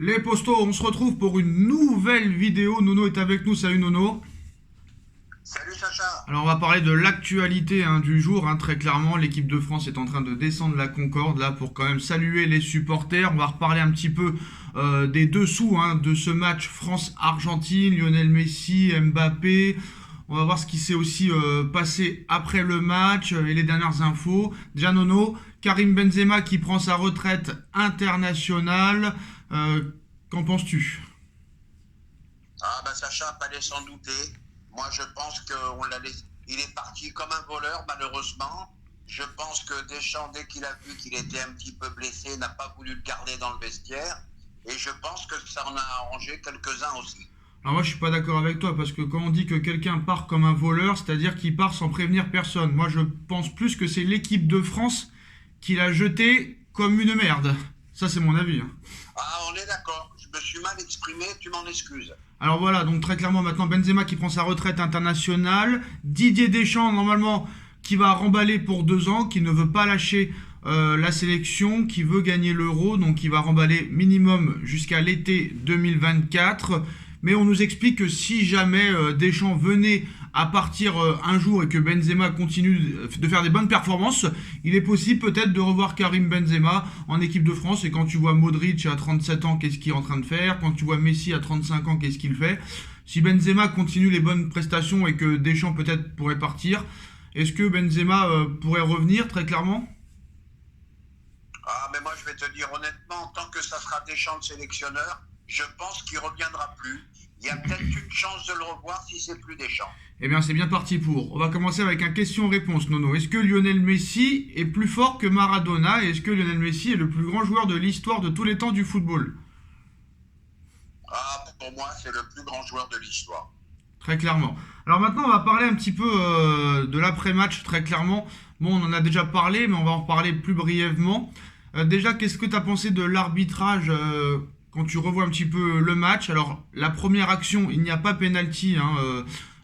Les postos, on se retrouve pour une nouvelle vidéo. Nono est avec nous, salut Nono. Salut Sacha. Alors on va parler de l'actualité du jour, très clairement. L'équipe de France est en train de descendre la Concorde là pour quand même saluer les supporters. On va reparler un petit peu des dessous de ce match France-Argentine, Lionel Messi, Mbappé. On va voir ce qui s'est aussi passé après le match et les dernières infos. Déjà Nono, Karim Benzema qui prend sa retraite internationale. Qu'en penses-tu? Ah bah Sacha, fallait s'en douter. Moi je pense qu'on l'a laissé. Il est parti comme un voleur malheureusement. Je pense que Deschamps, dès qu'il a vu qu'il était un petit peu blessé, n'a pas voulu le garder dans le vestiaire. Et je pense que ça en a arrangé quelques-uns aussi. Alors moi je suis pas d'accord avec toi parce que quand on dit que quelqu'un part comme un voleur, c'est-à-dire qu'il part sans prévenir personne. Moi je pense plus que c'est l'équipe de France qui l'a jeté comme une merde. Ça c'est mon avis. Ah, on est d'accord. Je me suis mal exprimé, tu m'en excuses. Alors voilà, donc très clairement maintenant Benzema qui prend sa retraite internationale. Didier Deschamps normalement qui va remballer pour 2 ans, qui ne veut pas lâcher la sélection, qui veut gagner l'Euro, donc qui va remballer minimum jusqu'à l'été 2024. Mais on nous explique que si jamais Deschamps venait à partir un jour et que Benzema continue de faire des bonnes performances, il est possible peut-être de revoir Karim Benzema en équipe de France. Et quand tu vois Modric à 37 ans, qu'est-ce qu'il est en train de faire? Quand tu vois Messi à 35 ans, qu'est-ce qu'il fait? Si Benzema continue les bonnes prestations et que Deschamps peut-être pourrait partir, est-ce que Benzema pourrait revenir très clairement? Ah, mais moi je vais te dire honnêtement, tant que ça sera Deschamps le sélectionneur, je pense qu'il ne reviendra plus. Il y a peut-être une chance de le revoir si c'est plus Deschamps. Eh bien, c'est bien parti pour. On va commencer avec un question-réponse, Nono. Est-ce que Lionel Messi est plus fort que Maradona? Et est-ce que Lionel Messi est le plus grand joueur de l'histoire de tous les temps du football? Ah, pour moi, c'est le plus grand joueur de l'histoire. Très clairement. Alors maintenant, on va parler un petit peu de l'après-match, très clairement. Bon, on en a déjà parlé, mais on va en reparler plus brièvement. Déjà, qu'est-ce que tu as pensé de l'arbitrage quand tu revois un petit peu le match? Alors, la première action, il n'y a pas pénalty.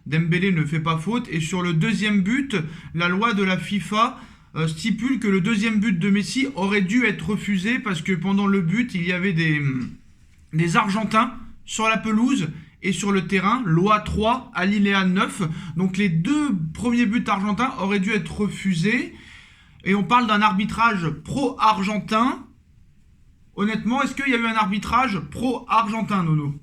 Dembélé ne fait pas faute. Et sur le deuxième but, la loi de la FIFA stipule que le deuxième but de Messi aurait dû être refusé parce que pendant le but, il y avait des Argentins sur la pelouse et sur le terrain, loi 3, alinéa 9. Donc les 2 premiers buts argentins auraient dû être refusés. Et on parle d'un arbitrage pro-argentin. Honnêtement, est-ce qu'il y a eu un arbitrage pro-argentin, Nono?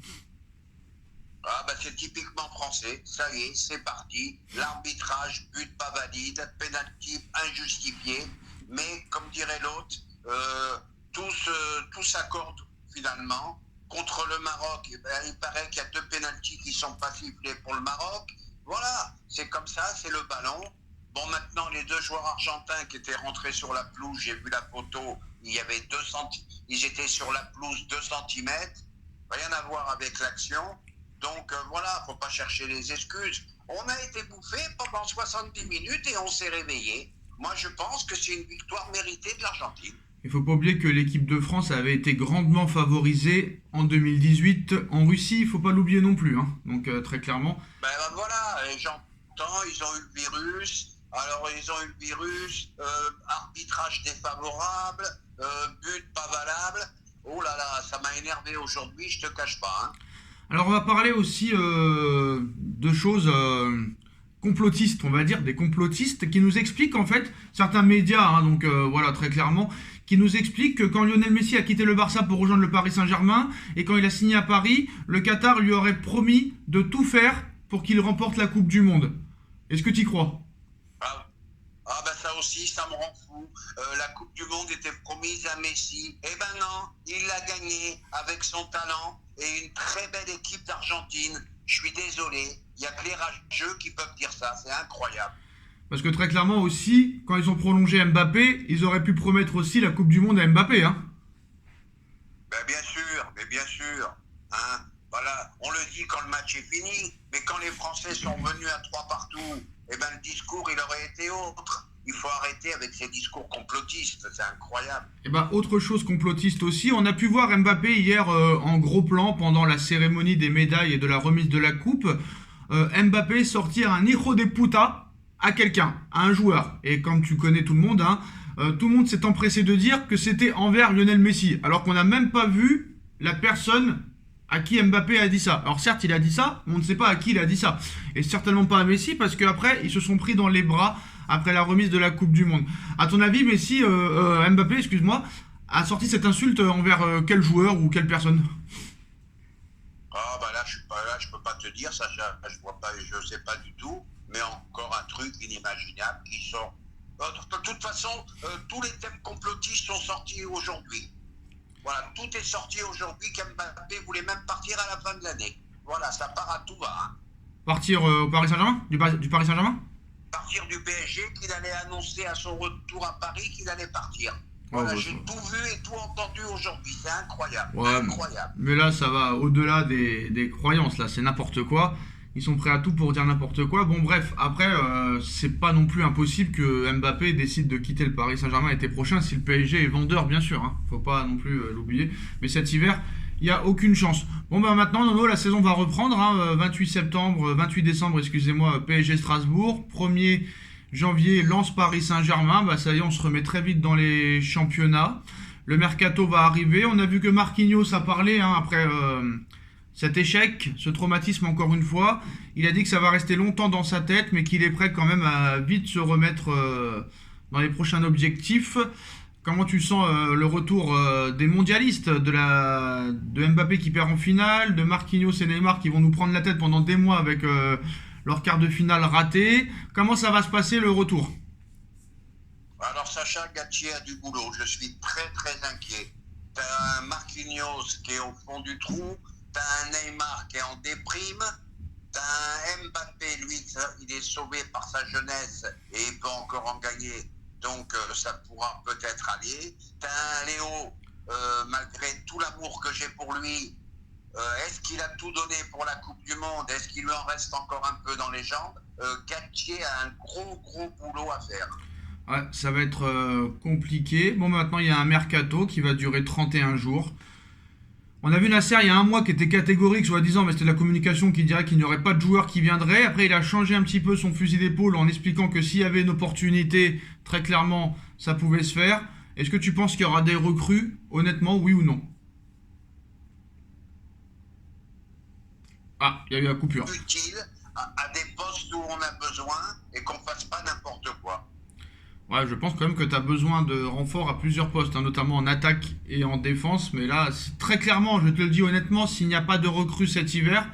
Ah bah c'est typiquement français, ça y est, c'est parti. L'arbitrage, but pas valide, pénalty injustifié. Mais comme dirait l'autre, tout s'accorde finalement. Contre le Maroc, il paraît qu'il y a 2 pénaltys qui sont pas sifflés pour le Maroc. Voilà, c'est comme ça, c'est le ballon. Bon, maintenant, les 2 joueurs argentins qui étaient rentrés sur la pelouse, j'ai vu la photo, il y avait ils étaient sur la pelouse 2 centimètres. Rien à voir avec l'action. Donc voilà, faut pas chercher les excuses. On a été bouffé pendant 70 minutes et on s'est réveillé. Moi, je pense que c'est une victoire méritée de l'Argentine. Il ne faut pas oublier que l'équipe de France avait été grandement favorisée en 2018 en Russie. Il ne faut pas l'oublier non plus. Donc très clairement. Ben voilà, les gens, ils ont eu le virus. Alors ils ont eu le virus, arbitrage défavorable, but pas valable. Oh là là, ça m'a énervé aujourd'hui, je te cache pas. Alors on va parler aussi de choses complotistes, on va dire, des complotistes qui nous expliquent en fait, certains médias, voilà très clairement, qui nous expliquent que quand Lionel Messi a quitté le Barça pour rejoindre le Paris Saint-Germain et quand il a signé à Paris, le Qatar lui aurait promis de tout faire pour qu'il remporte la Coupe du Monde. Est-ce que tu y crois? Ah bah ça aussi, ça me rend fou. La Coupe du Monde était promise à Messi. Eh ben non, il l'a gagnée avec son talent et une très belle équipe d'Argentine. Je suis désolé, il n'y a que les rageux qui peuvent dire ça, c'est incroyable. Parce que très clairement aussi, quand ils ont prolongé Mbappé, ils auraient pu promettre aussi la Coupe du Monde à Mbappé. Ben bien sûr. Voilà, on le dit quand le match est fini, mais quand les Français sont venus à 3 partout, eh ben le discours il aurait été autre. Il faut arrêter avec ces discours complotistes, c'est incroyable. Et autre chose complotiste aussi, on a pu voir Mbappé hier en gros plan pendant la cérémonie des médailles et de la remise de la coupe. Mbappé sortir un hijo de puta à quelqu'un, à un joueur. Et comme tu connais tout le monde, tout le monde s'est empressé de dire que c'était envers Lionel Messi, alors qu'on n'a même pas vu la personne à qui Mbappé a dit ça. Alors certes, il a dit ça, mais on ne sait pas à qui il a dit ça. Et certainement pas à Messi, parce qu'après, ils se sont pris dans les bras après la remise de la Coupe du Monde. À ton avis, Messi, Mbappé, excuse-moi, a sorti cette insulte envers quel joueur ou quelle personne? Ah bah là, je suis pas là, je peux pas te dire ça, je vois pas, je sais pas du tout. Mais encore un truc inimaginable qui sort. De toute façon, tous les thèmes complotistes sont sortis aujourd'hui. Voilà, tout est sorti aujourd'hui qu'Mbappé voulait même partir à la fin de l'année. Voilà, ça part à tout va. Hein. Partir au Paris Saint-Germain du Paris Saint-Germain? Partir du PSG, qu'il allait annoncer à son retour à Paris qu'il allait partir. Oh, Voilà, bah, j'ai tout vu et tout entendu aujourd'hui. C'est incroyable. ouais, Incroyable. mais là, ça va au-delà des croyances. Là, c'est n'importe quoi. Ils sont prêts à tout pour dire n'importe quoi. Bon, bref, après, c'est pas non plus impossible que Mbappé décide de quitter le Paris Saint-Germain l'été prochain si le PSG est vendeur, bien sûr. Hein. Faut pas non plus l'oublier. Mais cet hiver, il n'y a aucune chance. Bon, bah maintenant, Nono, la saison va reprendre. Hein. 28 décembre, excusez-moi, PSG Strasbourg. 1er janvier, Lens Paris Saint-Germain. Bah, ça y est, on se remet très vite dans les championnats. Le mercato va arriver. On a vu que Marquinhos a parlé hein, après cet échec, ce traumatisme encore une fois. Il a dit que ça va rester longtemps dans sa tête, mais qu'il est prêt quand même à vite se remettre dans les prochains objectifs. Comment tu sens le retour des mondialistes, de Mbappé qui perd en finale, de Marquinhos et Neymar qui vont nous prendre la tête pendant des mois avec leur quart de finale raté? Comment ça va se passer le retour? Alors Sacha Gattier a du boulot, je suis très très inquiet. T'as un Marquinhos qui est au fond du trou, t'as un Neymar qui est en déprime, t'as un Mbappé, lui, il est sauvé par sa jeunesse et il peut encore en gagner, donc ça pourra peut-être aller. T'as un Léo, malgré tout l'amour que j'ai pour lui, est-ce qu'il a tout donné pour la Coupe du Monde? Est-ce qu'il lui en reste encore un peu dans les jambes? Gattier a un gros boulot à faire. Ouais, ça va être compliqué. Bon, maintenant, il y a un mercato qui va durer 31 jours. On a vu Nasser il y a un mois qui était catégorique, soi-disant, mais c'était la communication qui dirait qu'il n'y aurait pas de joueur qui viendrait. Après, il a changé un petit peu son fusil d'épaule en expliquant que s'il y avait une opportunité, très clairement, ça pouvait se faire. Est-ce que tu penses qu'il y aura des recrues, honnêtement, oui ou non? Ah, il y a eu la coupure. Utile à des postes où on a besoin et qu'on fasse pas n'importe quoi. Ouais, je pense quand même que tu as besoin de renforts à plusieurs postes, hein, notamment en attaque et en défense. Mais là, très clairement, je te le dis honnêtement, s'il n'y a pas de recrues cet hiver,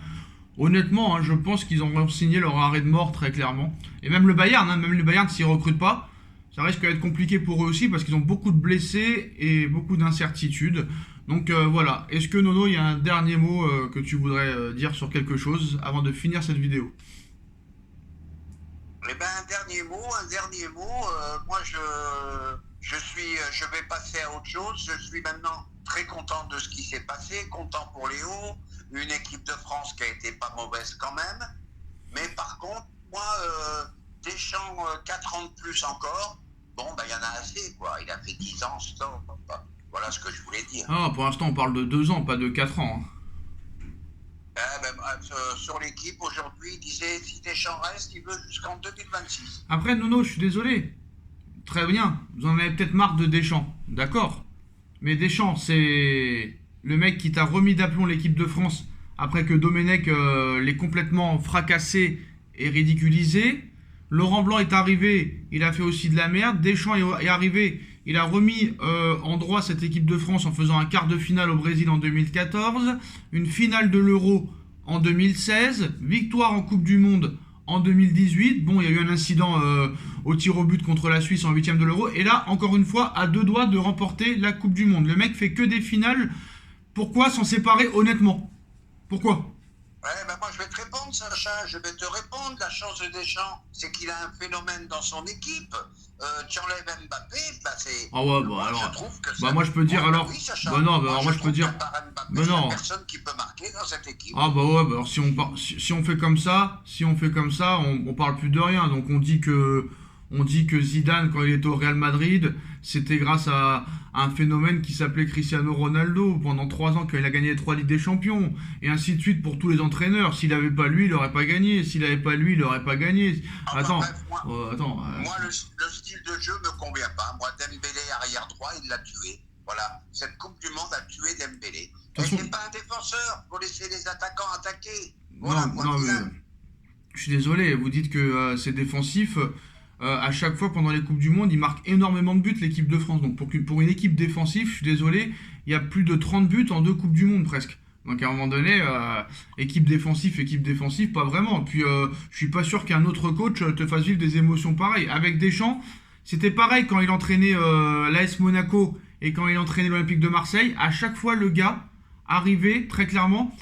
honnêtement, hein, je pense qu'ils auront signé leur arrêt de mort très clairement. Et même le Bayern, s'ils ne recrutent pas, ça risque d'être compliqué pour eux aussi parce qu'ils ont beaucoup de blessés et beaucoup d'incertitudes. Donc voilà, est-ce que Nono, il y a un dernier mot que tu voudrais dire sur quelque chose avant de finir cette vidéo? Eh ben un dernier mot. Moi je vais passer à autre chose. Je suis maintenant très content de ce qui s'est passé, content pour Léo, une équipe de France qui a été pas mauvaise quand même. Mais par contre, moi, Deschamps 4 ans de plus encore, bon ben il y en a assez quoi. Il a fait 10 ans stop. Voilà ce que je voulais dire. Ah, pour l'instant, on parle de 2 ans, pas de 4 ans. Hein. Sur l'équipe aujourd'hui, il disait si Deschamps reste, il veut jusqu'en 2026. Après, Nono, je suis désolé. Très bien, vous en avez peut-être marre de Deschamps, d'accord. Mais Deschamps, c'est le mec qui t'a remis d'aplomb l'équipe de France après que Domenech l'ait complètement fracassé et ridiculisé. Laurent Blanc est arrivé, il a fait aussi de la merde. Deschamps est arrivé, il a remis en droit cette équipe de France en faisant un quart de finale au Brésil en 2014, une finale de l'Euro en 2016, victoire en Coupe du Monde en 2018. Bon, il y a eu un incident au tir au but contre la Suisse en 8ème de l'Euro. Et là, encore une fois, à 2 doigts de remporter la Coupe du Monde. Le mec fait que des finales. Pourquoi s'en séparer honnêtement? Pourquoi? Ouais, ben moi je vais te répondre, Sacha, je vais te répondre. La chance de Deschamps, c'est qu'il a un phénomène dans son équipe. Tu enlèves Mbappé, bah c'est. Ah ouais, bah moi, alors. je trouve que Bah moi je peux dire alors. Oui, Sacha. Bah non, bah moi, alors moi je peux dire. Mbappé, Bah non. il y a personne qui peut marquer dans cette équipe. Ah bah ouais, bah alors si on fait comme ça, on parle plus de rien. Donc on dit que Zidane, quand il était au Real Madrid, c'était grâce à un phénomène qui s'appelait Cristiano Ronaldo pendant 3 ans quand il a gagné les 3 Ligues des Champions. Et ainsi de suite pour tous les entraîneurs. S'il n'avait pas lui, il n'aurait pas gagné. S'il n'avait pas lui, il n'aurait pas gagné. Attends, bref, moi le style de jeu me convient pas. Moi, Dembélé, arrière droit, il l'a tué. Voilà, cette Coupe du Monde a tué Dembélé. De toute façon, c'est pas un défenseur, faut laisser les attaquants attaquer. non, Voilà, non, mais je suis désolé, vous dites que c'est défensif. À chaque fois pendant les Coupes du Monde, ils marquent énormément de buts, l'équipe de France. Donc pour une équipe défensive, je suis désolé, il y a plus de 30 buts en 2 Coupes du Monde presque. Donc à un moment donné, équipe défensive, pas vraiment. Puis je suis pas sûr qu'un autre coach te fasse vivre des émotions pareilles. Avec Deschamps, c'était pareil quand il entraînait l'AS Monaco et quand il entraînait l'Olympique de Marseille. À chaque fois, le gars arrivait très clairement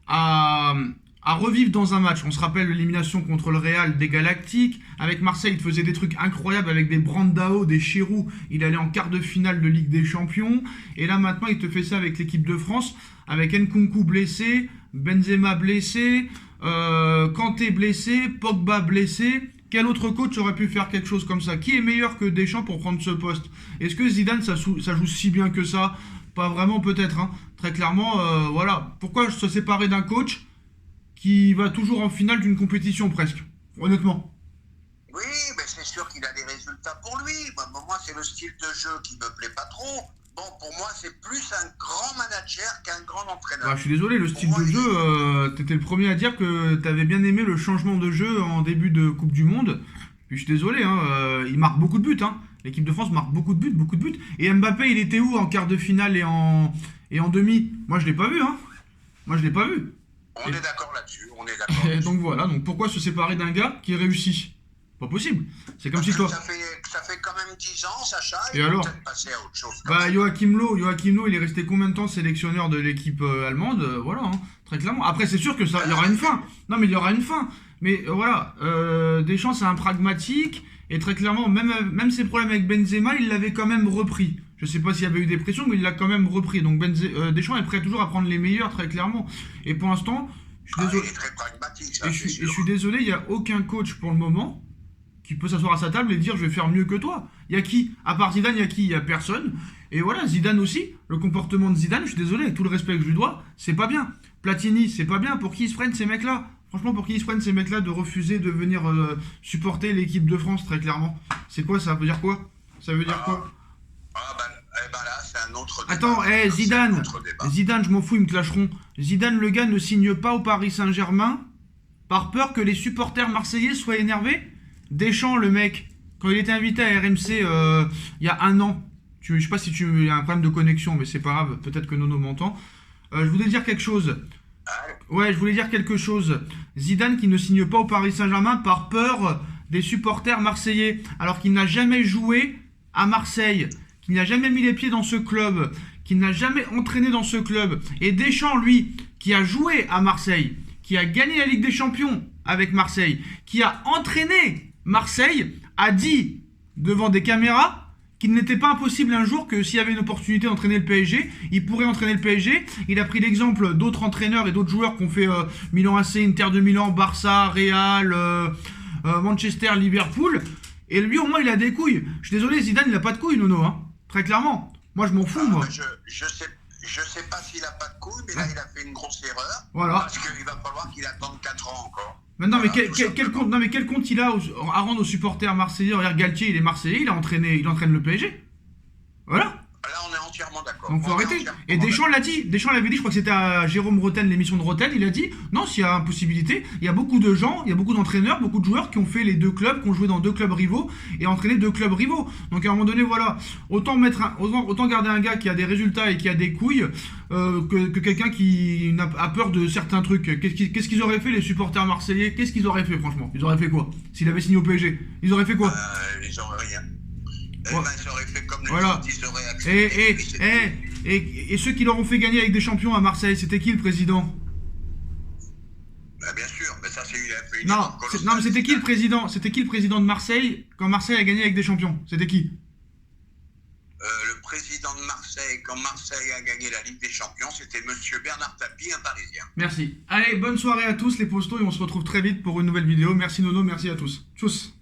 à, à revivre dans un match. On se rappelle l'élimination contre le Real des Galactiques. Avec Marseille, il faisait des trucs incroyables avec des Brandao, des Chirou. Il allait en quart de finale de Ligue des Champions. Et là, maintenant, il te fait ça avec l'équipe de France. Avec Nkunku blessé, Benzema blessé, Kanté blessé, Pogba blessé. Quel autre coach aurait pu faire quelque chose comme ça? Qui est meilleur que Deschamps pour prendre ce poste? Est-ce que Zidane, ça joue si bien que ça? Pas vraiment, peut-être. Hein. Très clairement, voilà. Pourquoi se séparer d'un coach qui va toujours en finale d'une compétition presque? Honnêtement. Oui, mais c'est sûr qu'il a des résultats pour lui. Moi, c'est le style de jeu qui me plaît pas trop. Bon, pour moi, c'est plus un grand manager qu'un grand entraîneur. Bah, je suis désolé, le style de jeu, t'étais le premier à dire que t'avais bien aimé le changement de jeu en début de Coupe du Monde. Puis je suis désolé, hein, il marque beaucoup de buts. Hein. L'équipe de France marque beaucoup de buts. Et Mbappé, il était où en quart de finale et en demi? Moi, je l'ai pas vu. Hein. Moi, je l'ai pas vu. On est d'accord là-dessus, on est d'accord. Et donc voilà, donc pourquoi se séparer d'un gars qui réussit? Pas possible. C'est comme si toi... Ça fait quand même 10 ans, Sacha, et alors peut-être passer à autre chose. Bah, Joachim Löw, il est resté combien de temps sélectionneur de l'équipe allemande? Voilà, hein, très clairement. Après, c'est sûr que ça, il y aura une fin. Non, mais il y aura une fin. Mais voilà, Deschamps, c'est un pragmatique. Et très clairement, même ses problèmes avec Benzema, il l'avait quand même repris. Je sais pas s'il y avait eu des pressions, mais il l'a quand même repris. Donc Deschamps est prêt toujours à prendre les meilleurs, très clairement. Et pour l'instant, je suis désolé. Il est très pragmatique, ça, Et je suis désolé, il n'y a aucun coach pour le moment qui peut s'asseoir à sa table et dire je vais faire mieux que toi. Il y a qui? À part Zidane, il y a qui? Il y a personne. Et voilà, Zidane aussi, le comportement de Zidane, je suis désolé, avec tout le respect que je lui dois, c'est pas bien. Platini, c'est pas bien. Pour qui ils se prennent ces mecs-là? Franchement, pour qui ils se prennent ces mecs-là de refuser de venir supporter l'équipe de France, très clairement? C'est quoi ça? Ça veut dire quoi? Ça veut dire quoi? Là, c'est un autre débat. Attends, Zidane, je m'en fous, ils me clasheront. Zidane, le gars, ne signe pas au Paris Saint-Germain par peur que les supporters marseillais soient énervés. Deschamps, le mec, quand il était invité à RMC il y a un an, je sais pas si tu as un problème de connexion, mais c'est pas grave, peut-être que Nono m'entend. Je voulais dire quelque chose. Ouais, je voulais dire quelque chose. Zidane qui ne signe pas au Paris Saint-Germain par peur des supporters marseillais, alors qu'il n'a jamais joué à Marseille, qu'il n'a jamais mis les pieds dans ce club, qu'il n'a jamais entraîné dans ce club. Et Deschamps, lui, qui a joué à Marseille, qui a gagné la Ligue des Champions avec Marseille, qui a entraîné Marseille, a dit devant des caméras qu'il n'était pas impossible un jour que s'il y avait une opportunité d'entraîner le PSG, il pourrait entraîner le PSG. Il a pris l'exemple d'autres entraîneurs et d'autres joueurs qui ont fait Milan AC, Inter de Milan, Barça, Real, Manchester, Liverpool. Et lui, au moins, il a des couilles. Je suis désolé, Zidane, il a pas de couilles, Nono. Hein. Très clairement. Moi, je m'en fous, moi. Je sais pas s'il a pas de couilles, mais là, il a fait une grosse erreur. Voilà. Parce qu'il va falloir qu'il attende 4 ans encore. Non, mais quel compte il a à rendre aux supporters marseillais? Regarde, Galtier, il est marseillais, il entraîne le PSG. Voilà. Là, on est entièrement d'accord. Donc faut arrêter. Et Deschamps l'a dit. Deschamps l'avait dit, je crois que c'était à Jérôme Rotten, l'émission de Rotten, il a dit non, s'il y a impossibilité, il y a beaucoup de gens, il y a beaucoup d'entraîneurs, beaucoup de joueurs qui ont fait les deux clubs, qui ont joué dans 2 clubs rivaux et entraîné 2 clubs rivaux. Donc à un moment donné, voilà, autant garder un gars qui a des résultats et qui a des couilles que quelqu'un qui a peur de certains trucs. Qu'est-ce qu'ils auraient fait les supporters marseillais? Qu'est-ce qu'ils auraient fait franchement? Ils auraient fait quoi? S'il avait signé au PSG, ils auraient fait quoi? Ils auraient rien. Ouais. Ils auraient fait comme les voilà. autres, ils auraient accepté. Et ceux qui leur ont fait gagner avec des champions à Marseille, c'était qui le président? Bien sûr, mais ça c'est une non, mais c'était qui le président? C'était qui le président de Marseille quand Marseille a gagné avec des champions? C'était qui? Le président de Marseille, quand Marseille a gagné la Ligue des Champions, c'était monsieur Bernard Tapie, un Parisien. Merci. Allez, bonne soirée à tous les postos et on se retrouve très vite pour une nouvelle vidéo. Merci Nono, merci à tous. Tchuss.